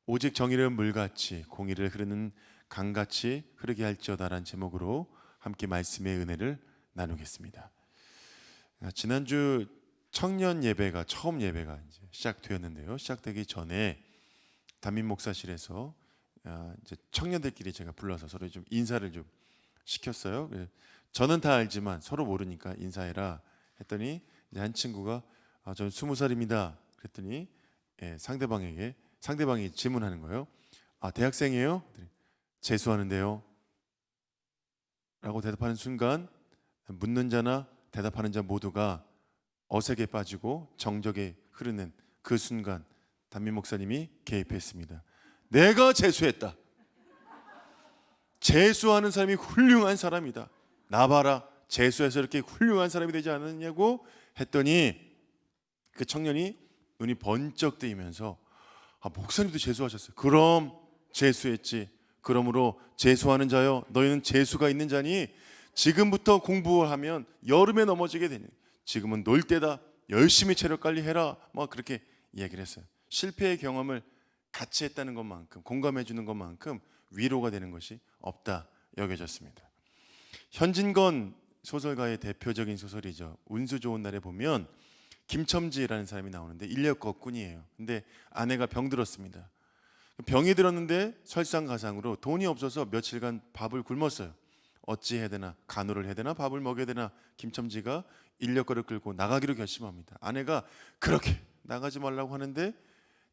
오직 정의를 물같이 공의를 흐르는 강같이 흐르게 할지어다라는 제목으로 함께 말씀의 은혜를 나누겠습니다. 지난주 청년 예배가 처음 예배가 이제 시작되었는데요. 시작되기 전에 담임 목사실에서 이제 청년들끼리 제가 불러서 서로 좀 인사를 좀 시켰어요. 저는 다 알지만 서로 모르니까 인사해라 했더니 이제 한 친구가 저는 20살입니다. 그랬더니 상대방이 질문하는 거예요. 대학생이에요? 재수하는데요. 라고 대답하는 순간 묻는 자나 대답하는 자 모두가 어색에 빠지고 정적에 흐르는 그 순간 담임 목사님이 개입했습니다. 내가 재수했다. 재수하는 사람이 훌륭한 사람이다. 나 봐라. 재수해서 이렇게 훌륭한 사람이 되지 않았냐고 했더니 그 청년이 눈이 번쩍 뜨이면서 목사님도 재수하셨어요. 그럼 재수했지. 그러므로 재수하는 자여 너희는 재수가 있는 자니 지금부터 공부를 하면 여름에 넘어지게 되니 지금은 놀 때다. 열심히 체력 관리해라. 그렇게 얘기를 했어요. 실패의 경험을 같이 했다는 것만큼 공감해 주는 것만큼 위로가 되는 것이 없다 여겨졌습니다. 현진건 소설가의 대표적인 소설이죠. 운수 좋은 날에 보면 김첨지라는 사람이 나오는데 인력거꾼이에요. 근데 아내가 병들었습니다. 병이 들었는데 설상가상으로 돈이 없어서 며칠간 밥을 굶었어요. 어찌 해야 되나, 간호를 해야 되나, 밥을 먹여야 되나. 김첨지가 인력거를 끌고 나가기로 결심합니다. 아내가 그렇게 나가지 말라고 하는데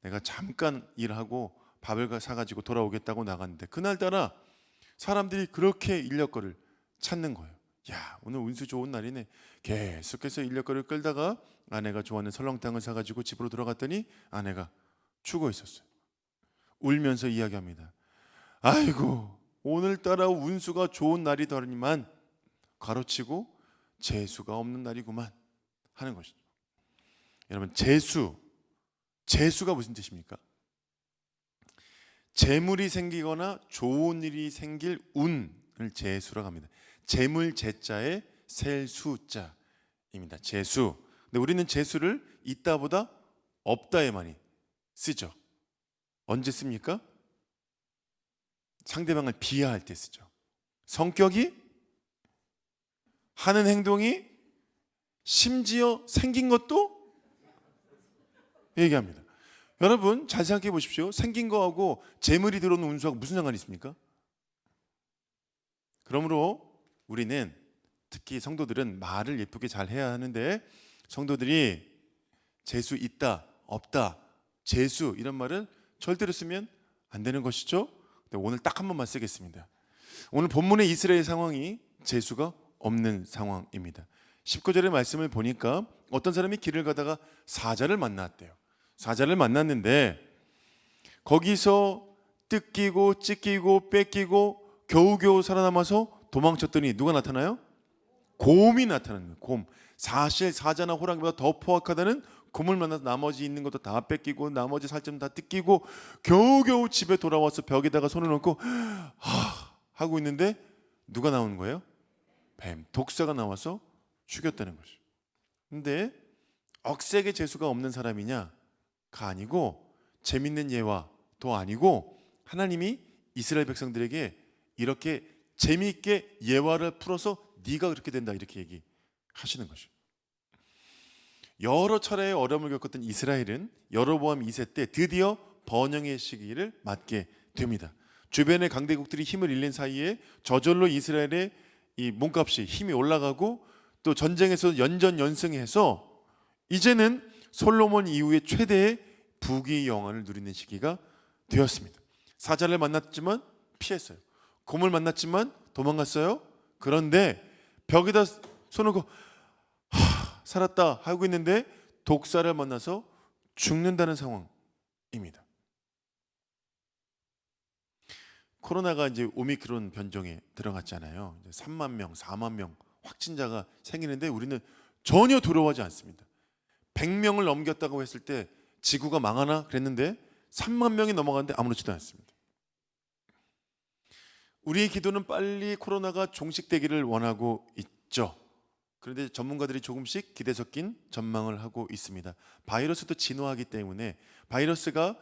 내가 잠깐 일하고 밥을 사가지고 돌아오겠다고 나갔는데 그날따라 사람들이 그렇게 인력거를 찾는 거예요. 야, 오늘 운수 좋은 날이네. 계속해서 인력거를 끌다가 아내가 좋아하는 설렁탕을 사가지고 집으로 들어갔더니 아내가 죽어 있었어요. 울면서 이야기합니다. 아이고, 오늘따라 운수가 좋은 날이더니만 가로치고 재수가 없는 날이구만 하는 것이죠. 여러분, 재수가 무슨 뜻입니까? 재물이 생기거나 좋은 일이 생길 운을 재수라고 합니다. 재물 재자에 셀 수자입니다. 재수. 근데 우리는 재수를 있다보다 없다에 많이 쓰죠. 언제 씁니까? 상대방을 비하할 때 쓰죠. 성격이, 하는 행동이, 심지어 생긴 것도 얘기합니다. 여러분 잘 생각해 보십시오. 생긴 거하고 재물이 들어오는 운수하고 무슨 상관이 있습니까? 그러므로 우리는 특히 성도들은 말을 예쁘게 잘 해야 하는데 성도들이 재수 있다, 없다, 재수 이런 말을 절대로 쓰면 안 되는 것이죠. 근데 오늘 딱 한 번만 쓰겠습니다. 오늘 본문의 이스라엘 상황이 재수가 없는 상황입니다. 19절의 말씀을 보니까 어떤 사람이 길을 가다가 사자를 만났대요. 사자를 만났는데 거기서 뜯기고 찢기고 뺏기고 겨우겨우 살아남아서 도망쳤더니 누가 나타나요? 곰이 나타나는 거예요. 곰. 사실 사자나 호랑이보다 더 포악하다는 곰을 만나서 나머지 있는 것도 다 뺏기고 나머지 살점 다 뜯기고 겨우겨우 집에 돌아와서 벽에다가 손을 얹고 하고 있는데 누가 나오는 거예요? 뱀, 독사가 나와서 죽였다는 거죠. 근데 억세게 재수가 없는 사람이냐가 아니고 재밌는 예화도 아니고 하나님이 이스라엘 백성들에게 이렇게 재미있게 예화를 풀어서 네가 그렇게 된다 이렇게 얘기하시는 거죠. 여러 차례의 어려움을 겪었던 이스라엘은 여로보암 2세 때 드디어 번영의 시기를 맞게 됩니다. 주변의 강대국들이 힘을 잃는 사이에 저절로 이스라엘의 이 몸값이 힘이 올라가고 또 전쟁에서 연전연승해서 이제는 솔로몬 이후에 최대의 부귀 영화를 누리는 시기가 되었습니다. 사자를 만났지만 피했어요. 곰을 만났지만 도망갔어요. 그런데 벽에다 손을 얹고 살았다 하고 있는데 독사를 만나서 죽는다는 상황입니다. 코로나가 이제 오미크론 변종에 들어갔잖아요. 3만 명, 4만 명 확진자가 생기는데 우리는 전혀 두려워하지 않습니다. 100명을 넘겼다고 했을 때 지구가 망하나 그랬는데 3만 명이 넘어갔는데 아무렇지도 않습니다. 우리의 기도는 빨리 코로나가 종식되기를 원하고 있죠. 그런데 전문가들이 조금씩 기대 섞인 전망을 하고 있습니다. 바이러스도 진화하기 때문에 바이러스가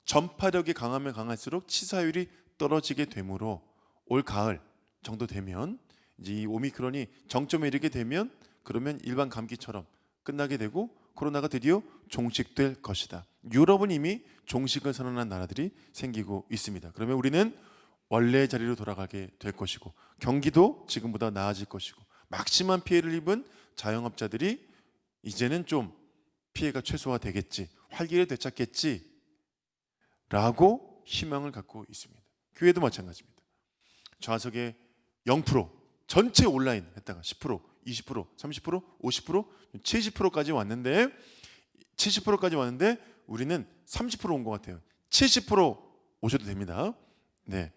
전파력이 강하면 강할수록 치사율이 떨어지게 되므로 올 가을 정도 되면 이제 이 오미크론이 정점에 이르게 되면 그러면 일반 감기처럼 끝나게 되고 코로나가 드디어 종식될 것이다. 유럽은 이미 종식을 선언한 나라들이 생기고 있습니다. 그러면 우리는 원래 자리로 돌아가게 될 것이고 경기도 지금보다 나아질 것이고 막심한 피해를 입은 자영업자들이 이제는 좀 피해가 최소화되겠지, 활기를 되찾겠지 라고 희망을 갖고 있습니다. 교회도 마찬가지입니다. 좌석에 0%, 전체 온라인 했다가 10%, 20%, 30%, 50%, 70%까지 왔는데 70%까지 왔는데 우리는 30%온 것 같아요. 70% 오셔도 됩니다. 네.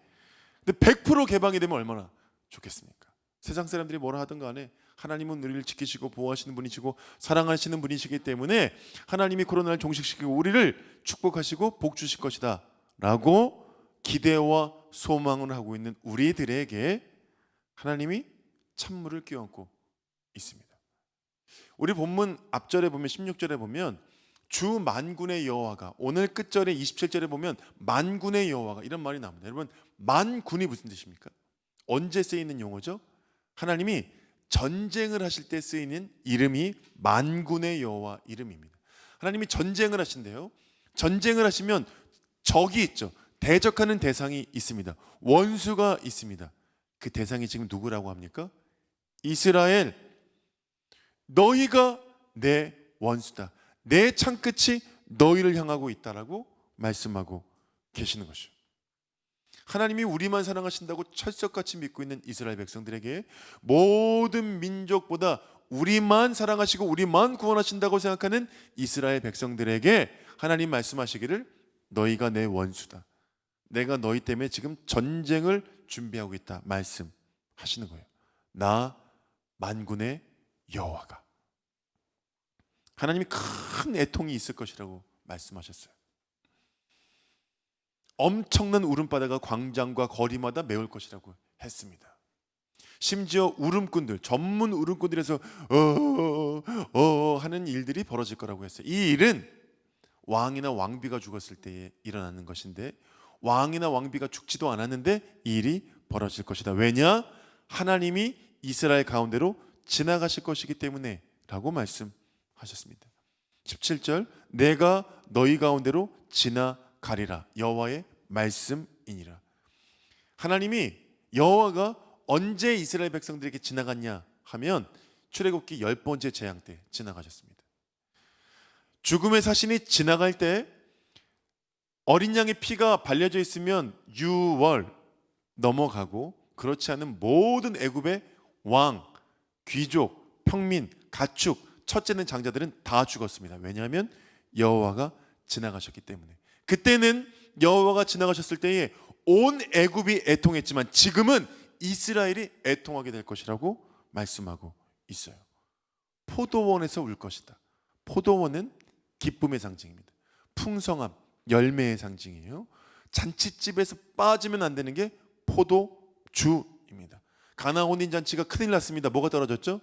근데 100% 개방이 되면 얼마나 좋겠습니까? 세상 사람들이 뭐라 하든 간에 하나님은 우리를 지키시고 보호하시는 분이시고 사랑하시는 분이시기 때문에 하나님이 코로나를 종식시키고 우리를 축복하시고 복 주실 것이다 라고 기대와 소망을 하고 있는 우리들에게 하나님이 찬물을 끼얹고 있습니다. 우리 본문 앞절에 보면 16절에 보면 주 만군의 여호와가, 오늘 끝절에 27절에 보면 만군의 여호와가 이런 말이 나옵니다. 여러분, 만군이 무슨 뜻입니까? 언제 쓰이는 용어죠? 하나님이 전쟁을 하실 때 쓰이는 이름이 만군의 여호와 이름입니다. 하나님이 전쟁을 하신대요. 전쟁을 하시면 적이 있죠. 대적하는 대상이 있습니다. 원수가 있습니다. 그 대상이 지금 누구라고 합니까? 이스라엘. 너희가 내 원수다. 내 창끝이 너희를 향하고 있다라고 말씀하고 계시는 것이죠. 하나님이 우리만 사랑하신다고 철석같이 믿고 있는 이스라엘 백성들에게 모든 민족보다 우리만 사랑하시고 우리만 구원하신다고 생각하는 이스라엘 백성들에게 하나님 말씀하시기를 너희가 내 원수다. 내가 너희 때문에 지금 전쟁을 준비하고 있다 말씀하시는 거예요. 나 만군의 여호와가. 하나님이 큰 애통이 있을 것이라고 말씀하셨어요. 엄청난 울음바다가 광장과 거리마다 메울 것이라고 했습니다. 심지어 울음꾼들, 전문 울음꾼들에서 하는 일들이 벌어질 거라고 했어요. 이 일은 왕이나 왕비가 죽었을 때에 일어나는 것인데 왕이나 왕비가 죽지도 않았는데 이 일이 벌어질 것이다. 왜냐? 하나님이 이스라엘 가운데로 지나가실 것이기 때문에 라고 말씀하셨습니다. 17절 내가 너희 가운데로 지나가리라. 여호와의 말씀이니라. 하나님이 여호와가 언제 이스라엘 백성들에게 지나갔냐 하면 출애굽기 10번째 재앙 때 지나가셨습니다. 죽음의 사신이 지나갈 때 어린 양의 피가 발려져 있으면 6월 넘어가고 그렇지 않은 모든 애굽의 왕, 귀족, 평민, 가축, 첫째는 장자들은 다 죽었습니다. 왜냐하면 여호와가 지나가셨기 때문에. 그때는 여호와가 지나가셨을 때에 온 애굽이 애통했지만 지금은 이스라엘이 애통하게 될 것이라고 말씀하고 있어요. 포도원에서 울 것이다. 포도원은 기쁨의 상징입니다. 풍성함, 열매의 상징이에요. 잔치집에서 빠지면 안 되는 게 포도주입니다. 가나 혼인 잔치가 큰일 났습니다. 뭐가 떨어졌죠?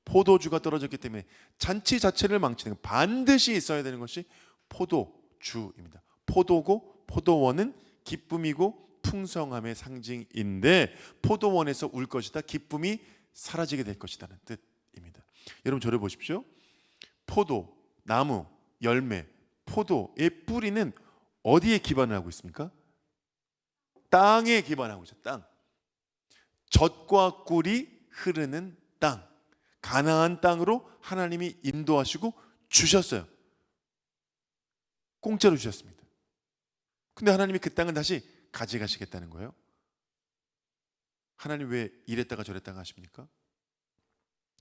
포도주가 떨어졌기 때문에 잔치 자체를 망치는, 반드시 있어야 되는 것이 포도주입니다. 포도고 포도원은 기쁨이고 풍성함의 상징인데 포도원에서 울 것이다. 기쁨이 사라지게 될 것이라는 뜻입니다. 여러분 저를 보십시오. 포도, 나무, 열매, 포도의 뿌리는 어디에 기반을 하고 있습니까? 땅에 기반하고 있어요. 땅. 젖과 꿀이 흐르는 땅. 가나안 땅으로 하나님이 인도하시고 주셨어요. 공짜로 주셨습니다. 근데 하나님이 그 땅을 다시 가져가시겠다는 거예요. 하나님 왜 이랬다가 저랬다가 하십니까?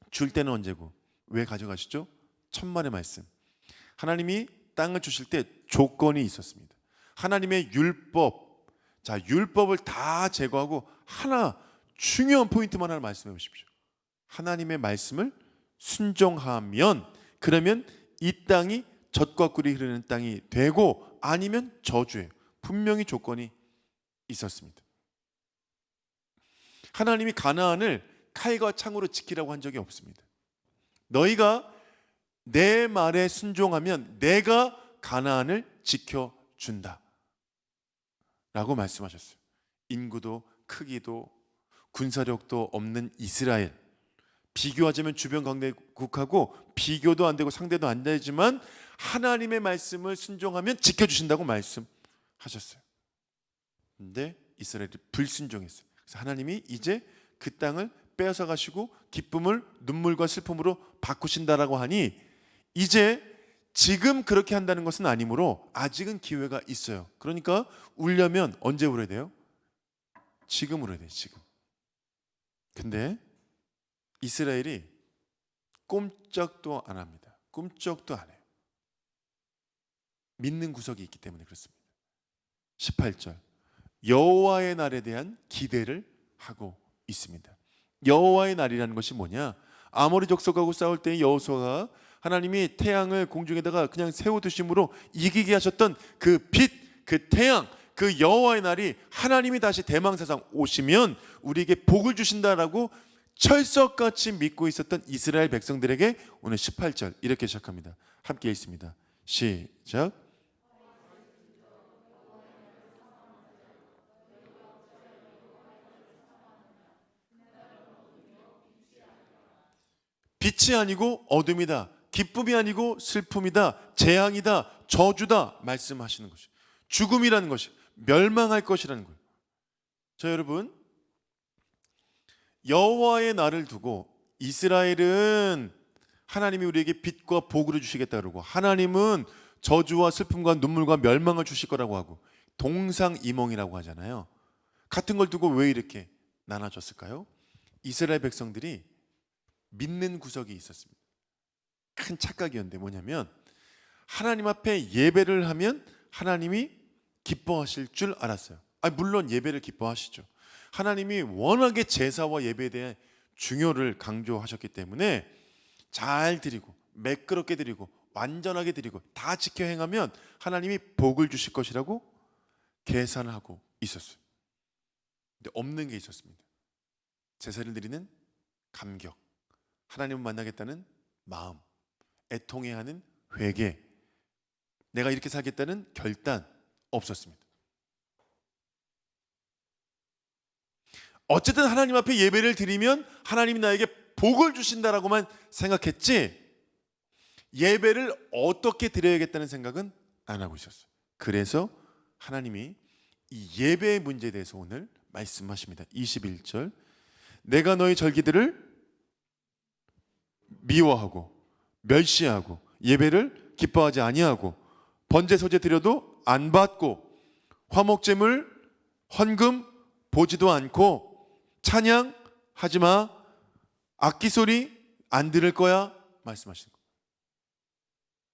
줄 때는 언제고 왜 가져가시죠? 천만의 말씀. 하나님이 땅을 주실 때 조건이 있었습니다. 하나님의 율법. 자, 율법을 다 제거하고 하나 중요한 포인트만 하나 말씀해 보십시오. 하나님의 말씀을 순종하면 그러면 이 땅이 젖과 꿀이 흐르는 땅이 되고 아니면 저주예요. 분명히 조건이 있었습니다. 하나님이 가나안을 칼과 창으로 지키라고 한 적이 없습니다. 너희가 내 말에 순종하면 내가 가나안을 지켜주겠다. 준다 라고 말씀하셨어요. 인구도 크기도 군사력도 없는 이스라엘, 비교하자면 주변 강대국하고 비교도 안 되고 상대도 안 되지만 하나님의 말씀을 순종하면 지켜주신다고 말씀하셨어요. 근데 이스라엘이 불순종했어요. 그래서 하나님이 이제 그 땅을 빼앗아 가시고 기쁨을 눈물과 슬픔으로 바꾸신다라고 하니 이제 지금 그렇게 한다는 것은 아니므로 아직은 기회가 있어요. 그러니까 울려면 언제 울어야 돼요? 지금 울어야 돼요. 지금. 근데 이스라엘이 꼼짝도 안 합니다. 꼼짝도 안 해요. 믿는 구석이 있기 때문에 그렇습니다. 18절 여호와의 날에 대한 기대를 하고 있습니다. 여호와의 날이라는 것이 뭐냐? 아모리 족속하고 싸울 때 여호수아가 하나님이 태양을 공중에다가 그냥 세워두심으로 이기게 하셨던 그 빛, 그 태양, 그 여호와의 날이 하나님이 다시 대망사상 오시면 우리에게 복을 주신다라고 철석같이 믿고 있었던 이스라엘 백성들에게 오늘 18절 이렇게 시작합니다. 함께 읽습니다. 시작. 빛이 아니고 어둠이다. 기쁨이 아니고 슬픔이다. 재앙이다. 저주다. 말씀하시는 것이 죽음이라는 것이 멸망할 것이라는 거예요. 자, 여러분, 여호와의 날을 두고 이스라엘은 하나님이 우리에게 빛과 복을 주시겠다 그러고 하나님은 저주와 슬픔과 눈물과 멸망을 주실 거라고 하고 동상이몽이라고 하잖아요. 같은 걸 두고 왜 이렇게 나눠졌을까요? 이스라엘 백성들이 믿는 구석이 있었습니다. 큰 착각이었는데 뭐냐면 하나님 앞에 예배를 하면 하나님이 기뻐하실 줄 알았어요. 물론 예배를 기뻐하시죠. 하나님이 워낙에 제사와 예배에 대한 중요를 강조하셨기 때문에 잘 드리고 매끄럽게 드리고 완전하게 드리고 다 지켜 행하면 하나님이 복을 주실 것이라고 계산하고 있었어요. 근데 없는 게 있었습니다. 제사를 드리는 감격, 하나님을 만나겠다는 마음, 애통해하는 회개, 내가 이렇게 살겠다는 결단 없었습니다. 어쨌든 하나님 앞에 예배를 드리면 하나님이 나에게 복을 주신다라고만 생각했지 예배를 어떻게 드려야겠다는 생각은 안 하고 있었어요. 그래서 하나님이 이 예배의 문제에 대해서 오늘 말씀하십니다. 21절 내가 너희 절기들을 미워하고 멸시하고 예배를 기뻐하지 아니하고 번제 소제 드려도 안 받고 화목제물 헌금 보지도 않고 찬양하지마 악기 소리 안 들을 거야 말씀하시는 거예요.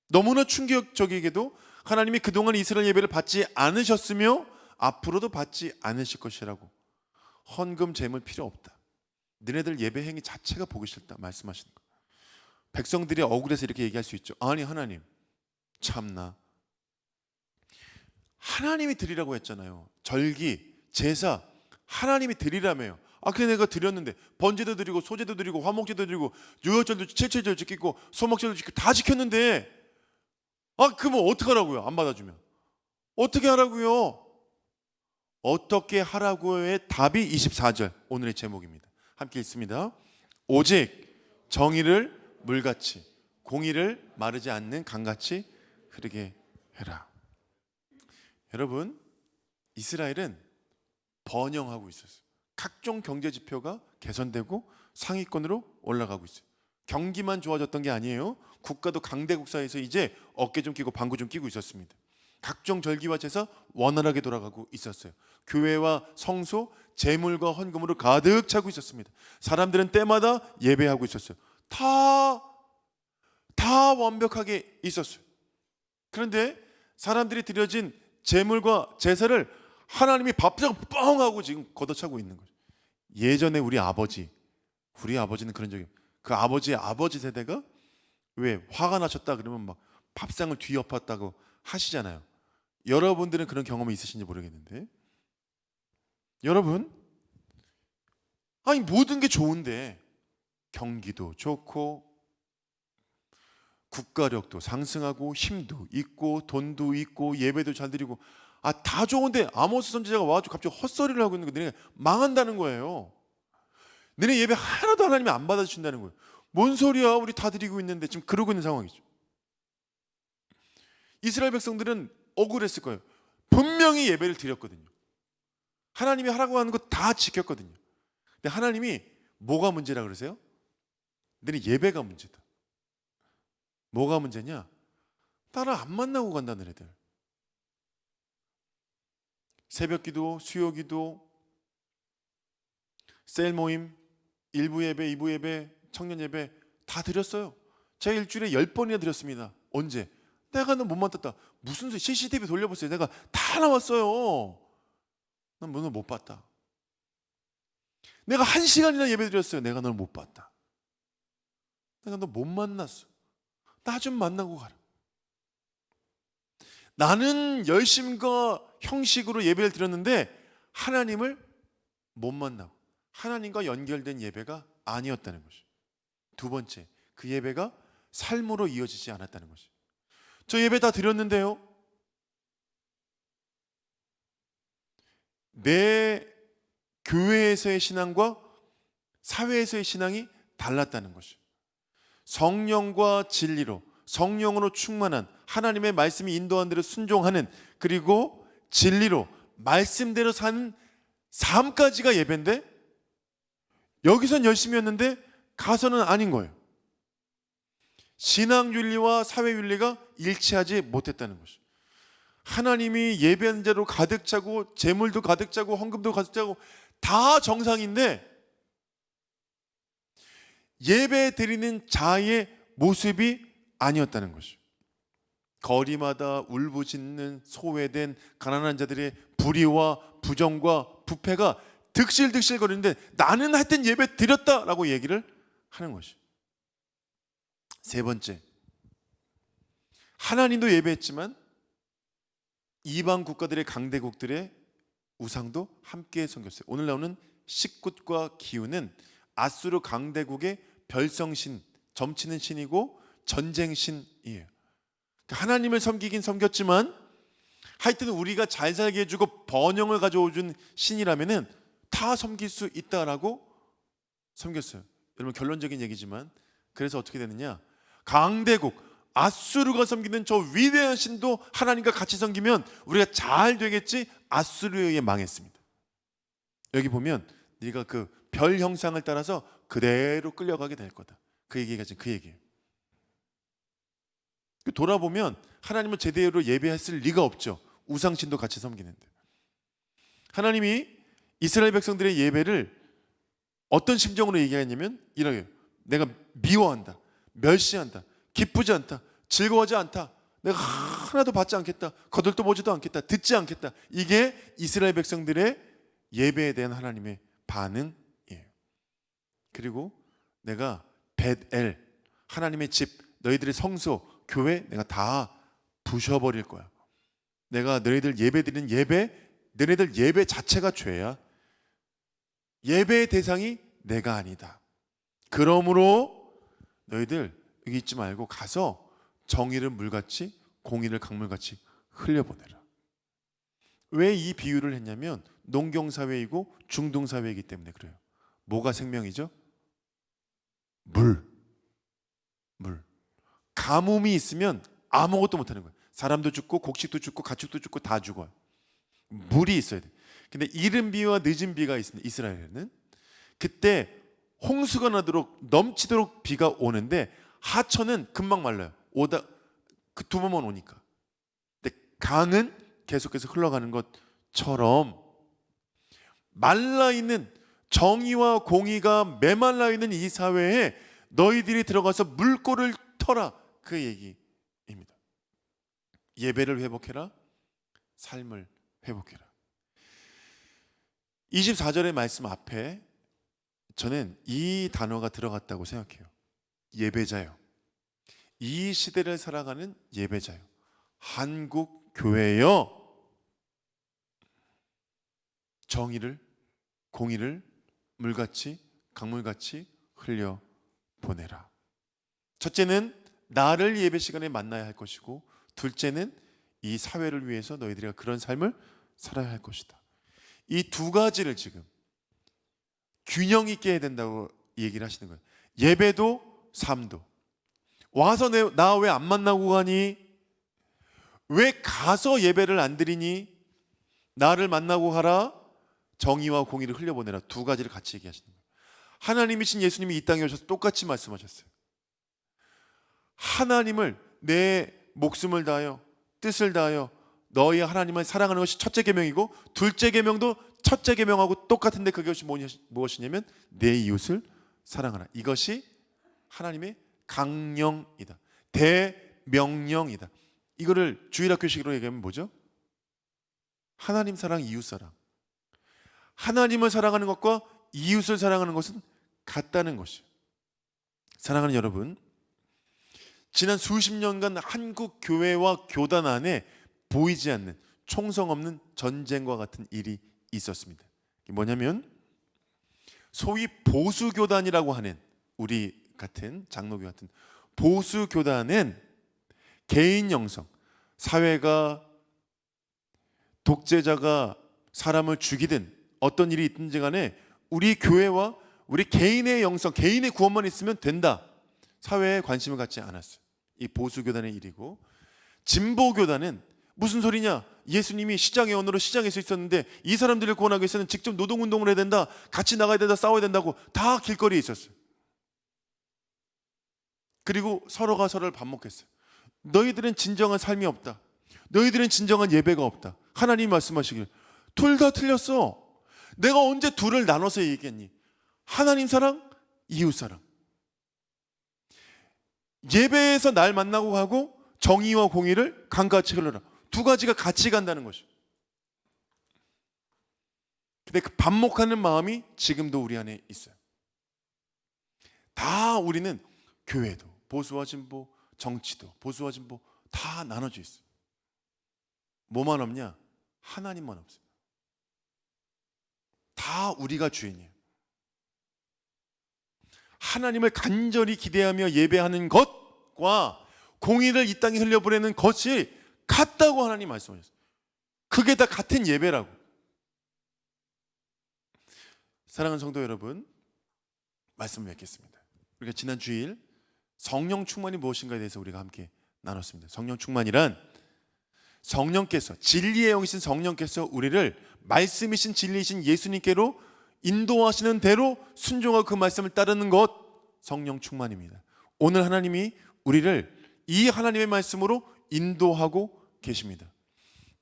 너무나 충격적이게도 하나님이 그동안 이스라엘 예배를 받지 않으셨으며 앞으로도 받지 않으실 것이라고 헌금 제물 필요 없다. 너네들 예배 행위 자체가 보기 싫다 말씀하시는 거예요. 백성들이 억울해서 이렇게 얘기할 수 있죠. 아니 하나님 참나 하나님이 드리라고 했잖아요. 절기, 제사 하나님이 드리라며요. 그래 내가 드렸는데 번제도 드리고 소제도 드리고 화목제도 드리고 유월절도 칠칠절 지키고 소목절도 지키고 다 지켰는데 그러면 어떡하라고요? 안 받아주면 어떻게 하라고요? 어떻게 하라고의 답이 24절 오늘의 제목입니다. 함께 읽습니다. 오직 정의를 물같이 공의를 마르지 않는 강같이 흐르게 해라. 여러분 이스라엘은 번영하고 있었어요. 각종 경제 지표가 개선되고 상위권으로 올라가고 있어요. 경기만 좋아졌던 게 아니에요. 국가도 강대국 사이에서 이제 어깨 좀 끼고 방구 좀 끼고 있었습니다. 각종 절기와 제사 원활하게 돌아가고 있었어요. 교회와 성소 제물과 헌금으로 가득 차고 있었습니다. 사람들은 때마다 예배하고 있었어요. 다 완벽하게 있었어요. 그런데 사람들이 드려진 제물과 제사를 하나님이 밥상 뻥 하고 지금 걷어차고 있는 거죠. 예전에 우리 아버지는 그런 적이 그 아버지의 아버지 세대가 왜 화가 나셨다 그러면 막 밥상을 뒤엎었다고 하시잖아요. 여러분들은 그런 경험이 있으신지 모르겠는데 여러분 모든 게 좋은데 경기도 좋고 국가력도 상승하고 힘도 있고 돈도 있고 예배도 잘 드리고 다 좋은데 아모스 선지자가 와가지고 갑자기 헛소리를 하고 있는 거 너네 망한다는 거예요. 너네 예배 하나도 하나님이 안 받아주신다는 거예요. 뭔 소리야, 우리 다 드리고 있는데. 지금 그러고 있는 상황이죠. 이스라엘 백성들은 억울했을 거예요. 분명히 예배를 드렸거든요. 하나님이 하라고 하는 거 다 지켰거든요. 근데 하나님이 뭐가 문제라 그러세요? 너네 예배가 문제다. 뭐가 문제냐? 나를 안 만나고 간다 너네들. 새벽기도, 수요기도, 셀 모임, 1부 예배, 2부 예배, 청년 예배 다 드렸어요. 제가 일주일에 10번이나 드렸습니다. 언제? 내가 너 못 만났다. 무슨 소리? CCTV 돌려보세요. 내가 다 나왔어요. 난 너를 못 봤다. 내가 1시간이나 예배 드렸어요. 내가 너를 못 봤다. 내가 너 못 만났어. 나 좀 만나고 가라. 나는 열심과 형식으로 예배를 드렸는데 하나님을 못 만나고 하나님과 연결된 예배가 아니었다는 것이. 두 번째, 그 예배가 삶으로 이어지지 않았다는 것이. 저 예배 다 드렸는데요, 내 교회에서의 신앙과 사회에서의 신앙이 달랐다는 것이. 성령과 진리로, 성령으로 충만한, 하나님의 말씀이 인도한 대로 순종하는, 그리고 진리로 말씀대로 사는 삶까지가 예배인데 여기선 열심히 했는데 가서는 아닌 거예요. 신앙윤리와 사회윤리가 일치하지 못했다는 것이. 하나님이 예배한 대로 가득 차고 재물도 가득 차고 헌금도 가득 차고 다 정상인데 예배 드리는 자의 모습이 아니었다는 것이. 거리마다 울부짖는 소외된 가난한 자들의 불의와 부정과 부패가 득실득실 거리는데 나는 하여튼 예배 드렸다라고 얘기를 하는 것이. 세 번째, 하나님도 예배했지만 이방 국가들의 강대국들의 우상도 함께 섬겼어요. 오늘 나오는 식굿과 기후는 아수르 강대국의 별성신, 점치는 신이고 전쟁신이에요. 하나님을 섬기긴 섬겼지만 하여튼 우리가 잘 살게 해주고 번영을 가져오준 신이라면은 다 섬길 수 있다라고 섬겼어요. 여러분, 결론적인 얘기지만 그래서 어떻게 되느냐? 강대국 아수르가 섬기는 저 위대한 신도 하나님과 같이 섬기면 우리가 잘 되겠지. 아수르에 의해 망했습니다. 여기 보면 네가 그 별 형상을 따라서 그대로 끌려가게 될 거다. 그 얘기가 지금 그 얘기예요. 돌아보면 하나님을 제대로 예배했을 리가 없죠. 우상신도 같이 섬기는데. 하나님이 이스라엘 백성들의 예배를 어떤 심정으로 얘기했냐면 이렇게, 내가 미워한다, 멸시한다, 기쁘지 않다, 즐거워하지 않다, 내가 하나도 받지 않겠다, 거들떠 보지도 않겠다, 듣지 않겠다. 이게 이스라엘 백성들의 예배에 대한 하나님의 반응이에요. 그리고 내가 벳엘, 하나님의 집, 너희들의 성소, 교회 내가 다 부셔버릴 거야. 내가 너희들 예배 드리는 너희들 예배 자체가 죄야. 예배의 대상이 내가 아니다. 그러므로 너희들 여기 있지 말고 가서 정의를 물같이 공의를 강물같이 흘려보내라. 왜 이 비유를 했냐면 농경사회이고 중동사회이기 때문에 그래요. 뭐가 생명이죠? 물. 가뭄이 있으면 아무것도 못하는 거예요. 사람도 죽고 곡식도 죽고 가축도 죽고 다 죽어요. 물이 있어야 돼. 근데 이른 비와 늦은 비가 있습니다. 이스라엘에는 그때 홍수가 나도록 넘치도록 비가 오는데 하천은 금방 말라요. 오다 그 두 번만 오니까. 근데 강은 계속해서 흘러가는 것처럼 말라 있는, 정의와 공의가 메말라 있는 이 사회에 너희들이 들어가서 물꼬를 터라, 그 얘기입니다. 예배를 회복해라, 삶을 회복해라. 24절의 말씀 앞에 저는 이 단어가 들어갔다고 생각해요. 예배자요. 이 시대를 살아가는 예배자요. 한국 교회여, 정의를, 공의를 물같이 강물같이 흘려 보내라. 첫째는 나를 예배 시간에 만나야 할 것이고, 둘째는 이 사회를 위해서 너희들이 그런 삶을 살아야 할 것이다. 이 두 가지를 지금 균형 있게 해야 된다고 얘기를 하시는 거예요. 예배도 삶도. 와서 나 왜 안 만나고 가니? 왜 가서 예배를 안 드리니? 나를 만나고 가라. 정의와 공의를 흘려보내라. 두 가지를 같이 얘기하시는 거예요. 하나님이신 예수님이 이 땅에 오셔서 똑같이 말씀하셨어요. 하나님을 내 목숨을 다하여 뜻을 다하여 너희 하나님을 사랑하는 것이 첫째 계명이고, 둘째 계명도 첫째 계명하고 똑같은데 그것이 무엇이냐면 내 이웃을 사랑하라. 이것이 하나님의 강령이다. 대명령이다. 이거를 주일학교식으로 얘기하면 뭐죠? 하나님 사랑, 이웃 사랑. 하나님을 사랑하는 것과 이웃을 사랑하는 것은 같다는 것이에요. 사랑하는 여러분, 지난 수십 년간 한국 교회와 교단 안에 보이지 않는 총성 없는 전쟁과 같은 일이 있었습니다. 이게 뭐냐면 소위 보수교단이라고 하는, 우리 같은 장로교 같은 보수교단은 개인 영성, 사회가 독재자가 사람을 죽이든 어떤 일이 있든지 간에 우리 교회와 우리 개인의 영성, 개인의 구원만 있으면 된다. 사회에 관심을 갖지 않았어요. 이 보수교단의 일이고, 진보교단은 무슨 소리냐? 예수님이 시장의 언어로 시장에서 있었는데 이 사람들을 구원하기 위해서는 직접 노동운동을 해야 된다, 같이 나가야 된다, 싸워야 된다고 다 길거리에 있었어요. 그리고 서로가 서로를 반목했어요. 너희들은 진정한 삶이 없다. 너희들은 진정한 예배가 없다. 하나님이 말씀하시길, 둘 다 틀렸어. 내가 언제 둘을 나눠서 얘기했니? 하나님 사랑, 이웃 사랑. 예배에서 날 만나고 가고 정의와 공의를 강같이 흘러라. 두 가지가 같이 간다는 것이죠. 근데 그 반목하는 마음이 지금도 우리 안에 있어요. 다 우리는 교회도 보수와 진보, 정치도 보수와 진보 다 나눠져 있어요. 뭐만 없냐? 하나님만 없어요. 다 우리가 주인이에요. 하나님을 간절히 기대하며 예배하는 것과 공의를 이 땅에 흘려보내는 것이 같다고 하나님 말씀하셨어요. 그게 다 같은 예배라고. 사랑하는 성도 여러분, 말씀을 맺겠습니다. 우리가 지난 주일 성령 충만이 무엇인가에 대해서 우리가 함께 나눴습니다. 성령 충만이란 성령께서, 진리의 영이신 성령께서 우리를 말씀이신 진리이신 예수님께로 인도하시는 대로 순종하고 그 말씀을 따르는 것, 성령 충만입니다. 오늘 하나님이 우리를 이 하나님의 말씀으로 인도하고 계십니다.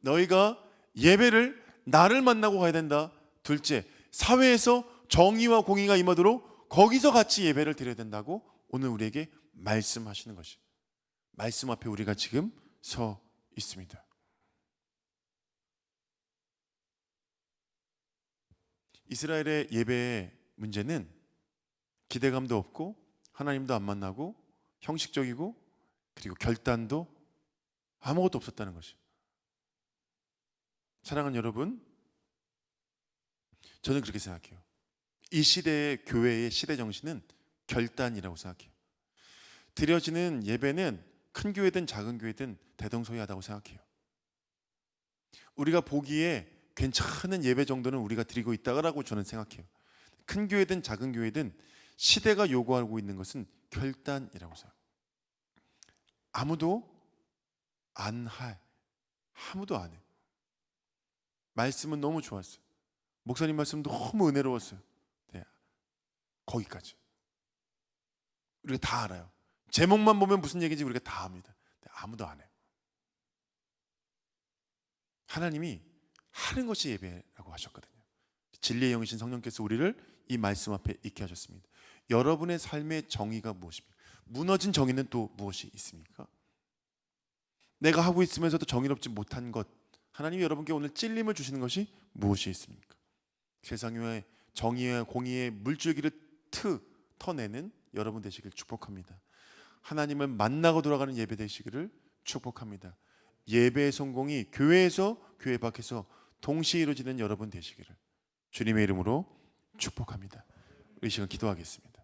너희가 예배를 나를 만나고 가야 된다. 둘째, 사회에서 정의와 공의가 임하도록 거기서 같이 예배를 드려야 된다고 오늘 우리에게 말씀하시는 것이, 말씀 앞에 우리가 지금 서 있습니다. 이스라엘의 예배의 문제는 기대감도 없고 하나님도 안 만나고 형식적이고 그리고 결단도 아무것도 없었다는 것이죠. 사랑하는 여러분, 저는 그렇게 생각해요. 이 시대의 교회의 시대 정신은 결단이라고 생각해요. 드려지는 예배는 큰 교회든 작은 교회든 대동소이하다고 생각해요. 우리가 보기에 괜찮은 예배 정도는 우리가 드리고 있다고 저는 생각해요. 큰 교회든 작은 교회든 시대가 요구하고 있는 것은 결단이라고 생각해요. 아무도 안 해. 아무도 안 해. 말씀은 너무 좋았어요. 목사님 말씀 너무 은혜로웠어요. 네, 거기까지. 우리가 다 알아요. 제목만 보면 무슨 얘기인지 우리가 다 압니다. 아무도 안 해요. 하나님이 하는 것이 예배라고 하셨거든요. 진리의 영이신 성령께서 우리를 이 말씀 앞에 있게 하셨습니다. 여러분의 삶의 정의가 무엇입니까? 무너진 정의는 또 무엇이 있습니까? 내가 하고 있으면서도 정의롭지 못한 것, 하나님이 여러분께 오늘 찔림을 주시는 것이 무엇이 있습니까? 세상의 정의와 공의의 물줄기를 터내는 여러분 되시길 축복합니다. 하나님을 만나고 돌아가는 예배 되시기를 축복합니다. 예배의 성공이 교회에서 교회 밖에서 동시에 이루어지는 여러분 되시기를 주님의 이름으로 축복합니다. 우리 시간 기도하겠습니다.